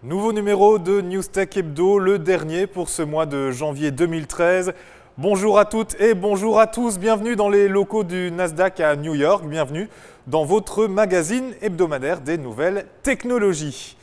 Nouveau numéro de Newstech Hebdo, le dernier pour ce mois de janvier 2013. Bonjour à toutes et bonjour à tous, bienvenue dans les locaux du Nasdaq à New York, bienvenue dans votre magazine hebdomadaire des nouvelles technologies.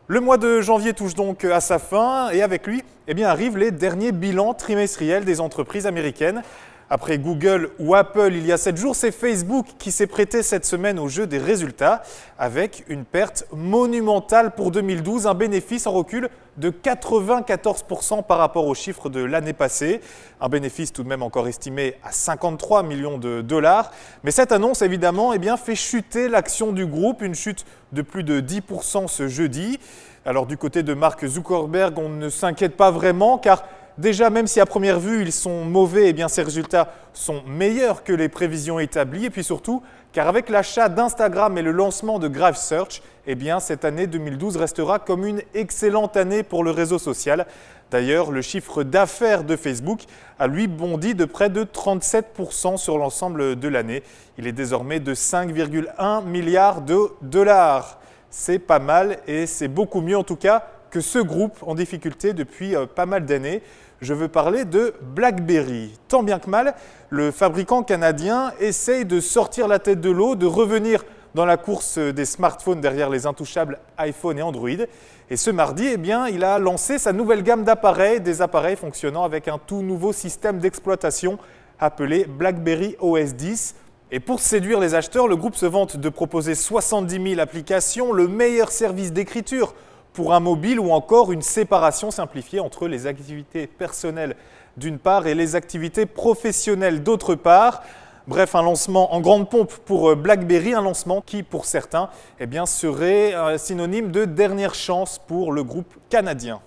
Le mois de janvier touche donc à sa fin et avec lui arrivent les derniers bilans trimestriels des entreprises américaines. Après Google ou Apple il y a 7 jours, c'est Facebook qui s'est prêté cette semaine au jeu des résultats avec une perte monumentale pour 2012, un bénéfice en recul de 94% par rapport aux chiffres de l'année passée. Un bénéfice tout de même encore estimé à 53 millions de dollars. Mais cette annonce évidemment fait chuter l'action du groupe, une chute de plus de 10% ce jeudi. Alors du côté de Mark Zuckerberg, on ne s'inquiète pas vraiment car déjà, même si à première vue ils sont mauvais, ces résultats sont meilleurs que les prévisions établies. Et puis surtout, car avec l'achat d'Instagram et le lancement de Graph Search, cette année 2012 restera comme une excellente année pour le réseau social. D'ailleurs, le chiffre d'affaires de Facebook a lui bondi de près de 37% sur l'ensemble de l'année. Il est désormais de 5,1 milliards de dollars. C'est pas mal et c'est beaucoup mieux en tout cas que ce groupe en difficulté depuis pas mal d'années. Je veux parler de BlackBerry. Tant bien que mal, le fabricant canadien essaye de sortir la tête de l'eau, de revenir dans la course des smartphones derrière les intouchables iPhone et Android. Et ce mardi, il a lancé sa nouvelle gamme d'appareils, des appareils fonctionnant avec un tout nouveau système d'exploitation appelé BlackBerry OS 10. Et pour séduire les acheteurs, le groupe se vante de proposer 70 000 applications, le meilleur service d'écriture pour un mobile ou encore une séparation simplifiée entre les activités personnelles d'une part et les activités professionnelles d'autre part. Bref, un lancement en grande pompe pour BlackBerry, un lancement qui pour certains serait synonyme de dernière chance pour le groupe canadien.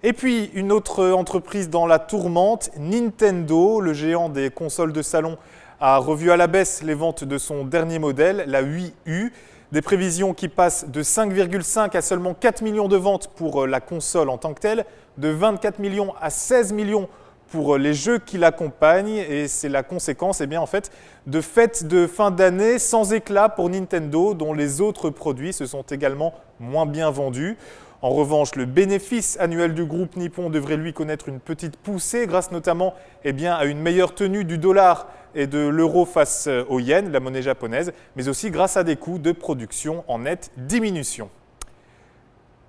Et puis une autre entreprise dans la tourmente, Nintendo, le géant des consoles de salon, a revu à la baisse les ventes de son dernier modèle, la Wii U. Des prévisions qui passent de 5,5 à seulement 4 millions de ventes pour la console en tant que telle, de 24 millions à 16 millions pour les jeux qui l'accompagnent. Et c'est la conséquence de fêtes de fin d'année sans éclat pour Nintendo, dont les autres produits se sont également moins bien vendus. En revanche, le bénéfice annuel du groupe nippon devrait lui connaître une petite poussée grâce notamment à une meilleure tenue du dollar et de l'euro face au yen, la monnaie japonaise, mais aussi grâce à des coûts de production en nette diminution.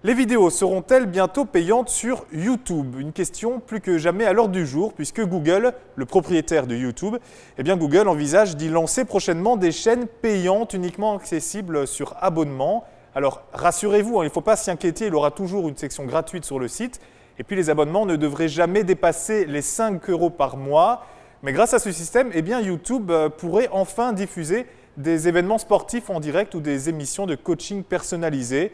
Les vidéos seront-elles bientôt payantes sur YouTube? Une question plus que jamais à l'ordre du jour puisque Google, le propriétaire de YouTube, Google envisage d'y lancer prochainement des chaînes payantes uniquement accessibles sur abonnement. Alors rassurez-vous, il ne faut pas s'y inquiéter, il aura toujours une section gratuite sur le site. Et puis les abonnements ne devraient jamais dépasser les 5 € par mois. Mais grâce à ce système, YouTube pourrait enfin diffuser des événements sportifs en direct ou des émissions de coaching personnalisées.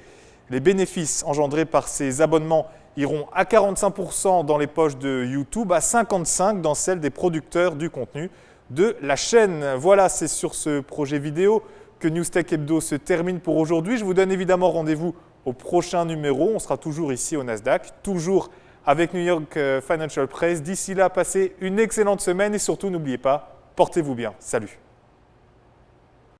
Les bénéfices engendrés par ces abonnements iront à 45% dans les poches de YouTube, à 55% dans celles des producteurs du contenu de la chaîne. Voilà, c'est sur ce projet vidéo que Newstech Hebdo se termine pour aujourd'hui. Je vous donne évidemment rendez-vous au prochain numéro. On sera toujours ici au Nasdaq, toujours avec New York Financial Press. D'ici là, passez une excellente semaine et surtout n'oubliez pas, portez-vous bien. Salut!